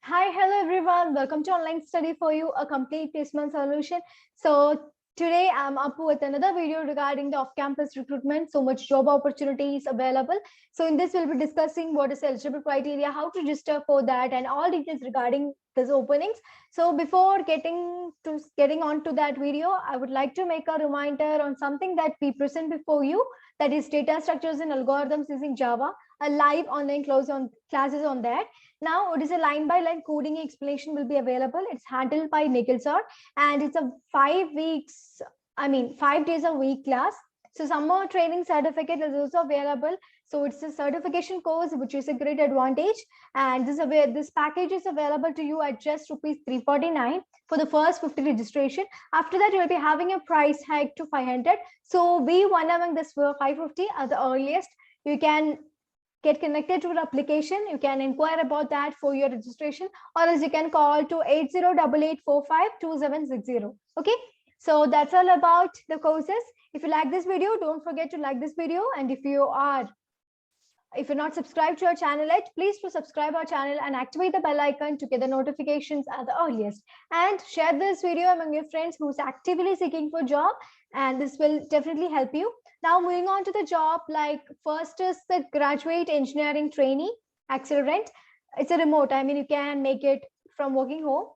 Hi, hello everyone. Welcome to Online Study for You, a complete placement solution. So today I'm up with another video regarding the off-campus recruitment. So much job opportunities available. So in this, we'll be discussing what is eligible criteria, how to register for that, and all details regarding these openings. So before getting on to that video, I would like to make a reminder on something that we present before you, that is data structures and algorithms using Java. A live online classes on that. Now, it is a line-by-line coding explanation will be available. It's handled by Nikhil sir, and it's a 5 days a week class. So summer training certificate is also available. So it's a certification course, which is a great advantage. And this package is available to you at just rupees 349 for the first 50 registration. After that, you will be having a price hike to 500. So we one among this for 550 at the earliest. You can get connected to the application. You can inquire about that for your registration, or else you can call to 8088452760. Okay, so that's all about the courses. If you like this video, don't forget to like this video, and if you're not subscribed to our channel yet, please to subscribe our channel and activate the bell icon to get the notifications at the earliest, and share this video among your friends who's actively seeking for job, and this will definitely help you. Now moving on to the job, like first is the graduate engineering trainee accelerant. It's a remote, you can make it from working home.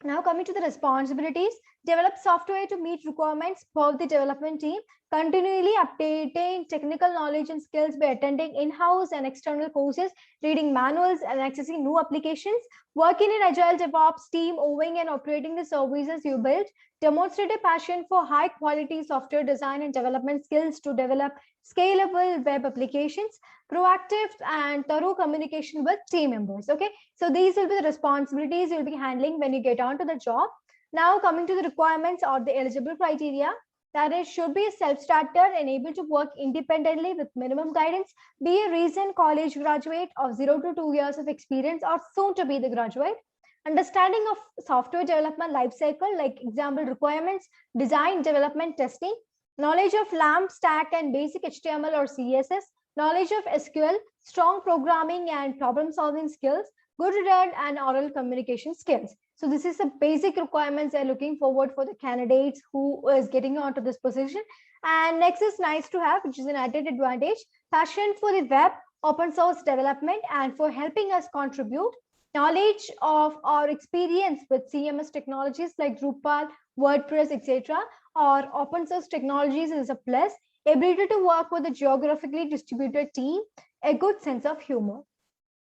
Now coming to the responsibilities, develop software to meet requirements for the development team, continually updating technical knowledge and skills by attending in-house and external courses, reading manuals and accessing new applications, working in agile DevOps team, owning and operating the services you build, demonstrate a passion for high quality software design and development skills to develop scalable web applications, proactive and thorough communication with team members. Okay, so these will be the responsibilities you'll be handling when you get onto the job. Now coming to the requirements or the eligible criteria, that is, should be a self-starter and able to work independently with minimum guidance, be a recent college graduate of 0 to 2 years of experience or soon to be the graduate, understanding of software development lifecycle, like example requirements, design, development, testing, knowledge of LAMP stack and basic HTML or CSS, knowledge of SQL, strong programming and problem solving skills, good written and oral communication skills. So this is the basic requirements they're looking forward for the candidates who is getting onto this position. And next is nice to have, which is an added advantage, passion for the web, open source development, and for helping us contribute, knowledge of or experience with CMS technologies like Drupal, WordPress, etc., or open source technologies is a plus, ability to work with a geographically distributed team, a good sense of humor.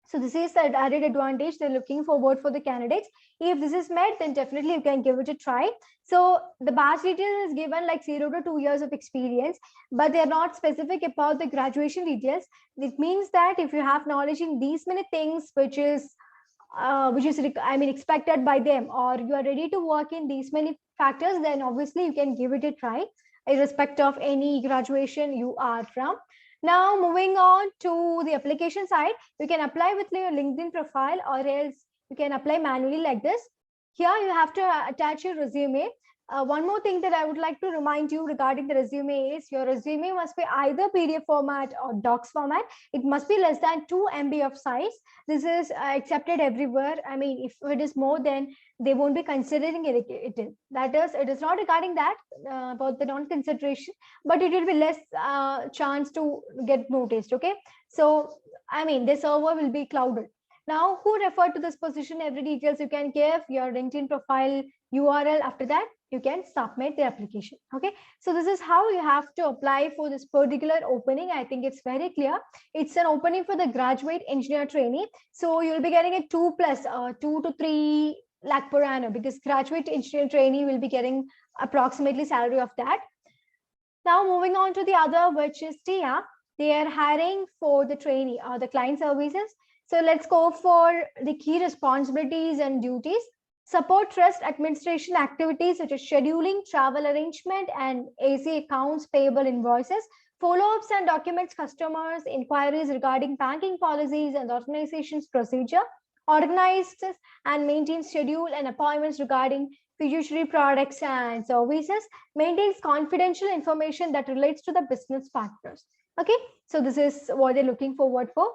So this is the added advantage they're looking forward for the candidates. If this is met, then definitely you can give it a try. So the batch details is given like 0 to 2 years of experience, but they're not specific about the graduation details. It means that if you have knowledge in these many things, which is expected by them, or you are ready to work in these many factors, then obviously you can give it a try, irrespective of any graduation you are from. Now moving on to the application side, you can apply with your LinkedIn profile, or else you can apply manually like this. Here you have to attach your resume. One more thing that I would like to remind you regarding the resume is your resume must be either PDF format or docs format. It must be less than 2 MB of size. This is accepted everywhere. If it is more, then they won't be considering it. That is, it is not regarding that about the non-consideration, but it will be less chance to get noticed. Okay, so the server will be clouded. Now, who referred to this position? Every details you can give, your LinkedIn profile URL. After that, you can submit the application. Okay, so this is how you have to apply for this particular opening. I think it's very clear. It's an opening for the graduate engineer trainee. So you'll be getting a 2 to 3 lakh per annum, because graduate engineer trainee will be getting approximately salary of that. Now moving on to the other, which is TIA. They are hiring for the trainee or the client services. So let's go for the key responsibilities and duties. Support trust administration activities such as scheduling, travel arrangement, and AC accounts, payable invoices, follow-ups and documents customers' inquiries regarding banking policies and the organization's procedure, organizes and maintains schedule and appointments regarding fiduciary products and services, maintains confidential information that relates to the business factors. Okay, so this is what they're looking forward for.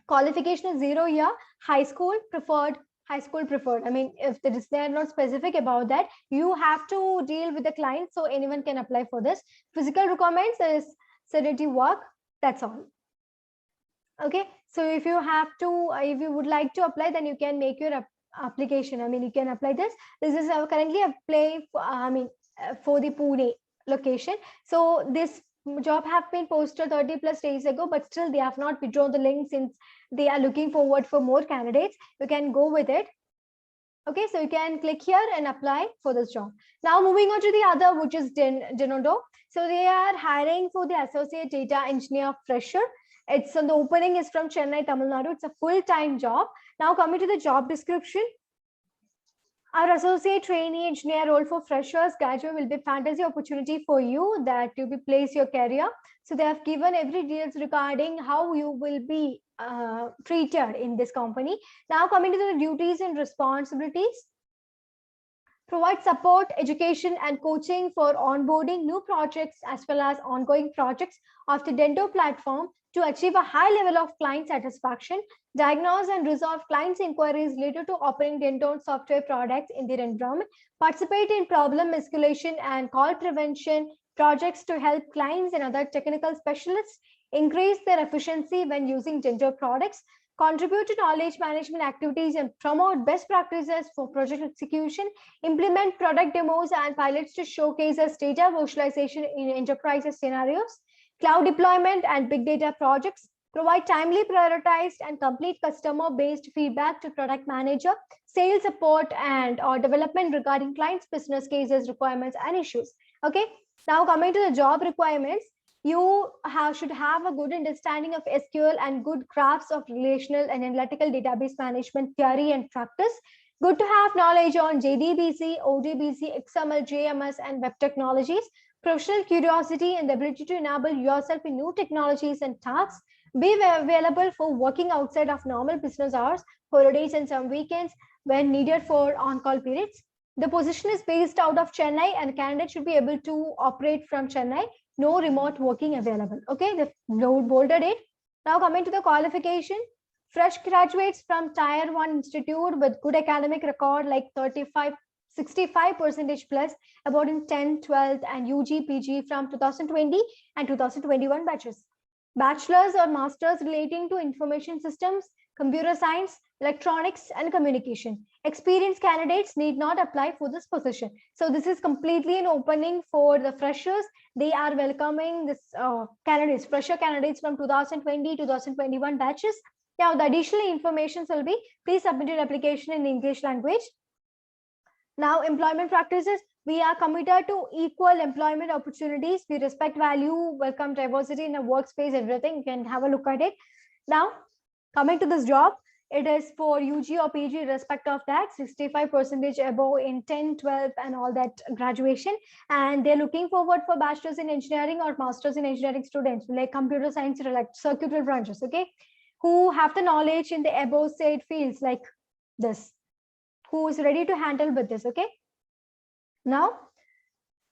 Qualification is 0 here. High school preferred. High school preferred. I mean, if they're not specific about that, you have to deal with the client, so anyone can apply for this. Physical requirements is sedentary work. That's all. Okay, so if you have to, if you would like to apply, then you can make your application. I mean, you can apply this. This is currently a play for, for the Pune location. So this job have been posted 30 plus days ago, but still they have not withdrawn the link since they are looking forward for more candidates. You can go with it. Okay, so you can click here and apply for this job. Now moving on to the other, which is Denodo. So they are hiring for the associate data engineer fresher. It's the opening is from Chennai, Tamil Nadu. It's a full-time job. Now coming to the job description. Our associate trainee engineer role for freshers graduate will be fantasy opportunity for you that you will place your career. So they have given every details regarding how you will be treated in this company. Now coming to the duties and responsibilities. Provide support, education and coaching for onboarding new projects as well as ongoing projects of the Dento platform to achieve a high level of client satisfaction, diagnose and resolve clients' inquiries related to operating Dento software products in their environment, participate in problem escalation and call prevention projects to help clients and other technical specialists increase their efficiency when using Dento products, contribute to knowledge management activities and promote best practices for project execution, implement product demos and pilots to showcase as data visualization in enterprise scenarios, cloud deployment and big data projects, provide timely, prioritized and complete customer-based feedback to product manager, sales support and or development regarding clients' business cases, requirements and issues. Okay, now coming to the job requirements, you should have a good understanding of SQL and good grasp of relational and analytical database management theory and practice. Good to have knowledge on JDBC, ODBC, XML, JMS, and web technologies. Professional curiosity and the ability to enable yourself in new technologies and tasks. Be available for working outside of normal business hours, holidays, and some weekends when needed for on-call periods. The position is based out of Chennai and candidate should be able to operate from Chennai. No remote working available. Okay, the bolded it. Now coming to the qualification, fresh graduates from Tier 1 institute with good academic record like 65% plus about in 10, 12 and UG, PG from 2020 and 2021 batches. Bachelor's or master's relating to information systems, computer science, electronics and communication. Experienced candidates need not apply for this position. So this is completely an opening for the freshers. They are welcoming this candidates, fresher candidates from 2020, 2021 batches. Now the additional information will be, please submit your application in English language. Now employment practices, we are committed to equal employment opportunities. We respect value, welcome diversity in a workspace, everything. You can have a look at it. Now coming to this job, it is for UG or PG respect of that, 65% above in 10, 12 and all that graduation. And they're looking forward for bachelor's in engineering or master's in engineering students like computer science or like circuitry branches, okay, who have the knowledge in the above said fields like this, who is ready to handle with this, okay. Now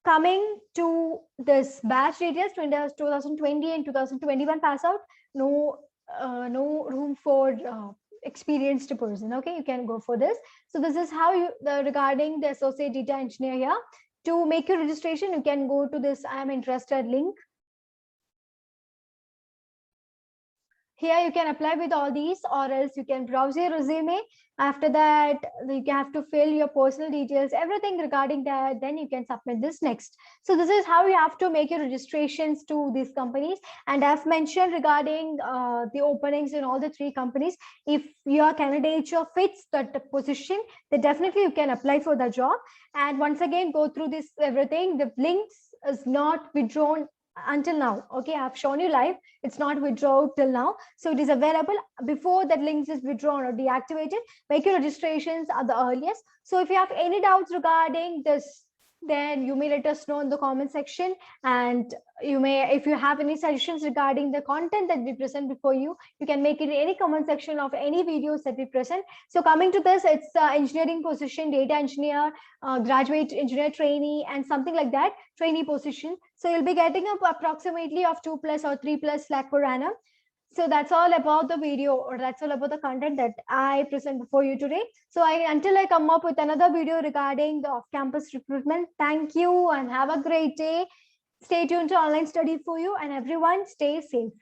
coming to this batch details, 2020 and 2021 pass out, no room for experienced person, okay, you can go for this. So this is how you regarding the associate data engineer here. To make your registration, you can go to this I am interested link. Here you can apply with all these, or else you can browse your resume. After that, you have to fill your personal details, everything regarding that. Then you can submit this next. So this is how you have to make your registrations to these companies. And I've mentioned regarding the openings in all the 3 companies. If your candidature fits that position, then definitely you can apply for the job. And once again, go through this everything. The links is not withdrawn until now, okay. I've shown you live, it's not withdrawn till now, so it is available. Before that link is withdrawn or deactivated, make your registrations at the earliest. So if you have any doubts regarding this, then you may let us know in the comment section, and you may, if you have any suggestions regarding the content that we present before you, you can make it in any comment section of any videos that we present. So coming to this, it's engineering position, data engineer, graduate engineer trainee, and something like that, trainee position. So you'll be getting up approximately of 2+ or 3+ lakh per annum. So that's all about the video, or that's all about the content that I present before you today. So until I come up with another video regarding the off-campus recruitment, thank you and have a great day. Stay tuned to Online Study for You, and everyone stay safe.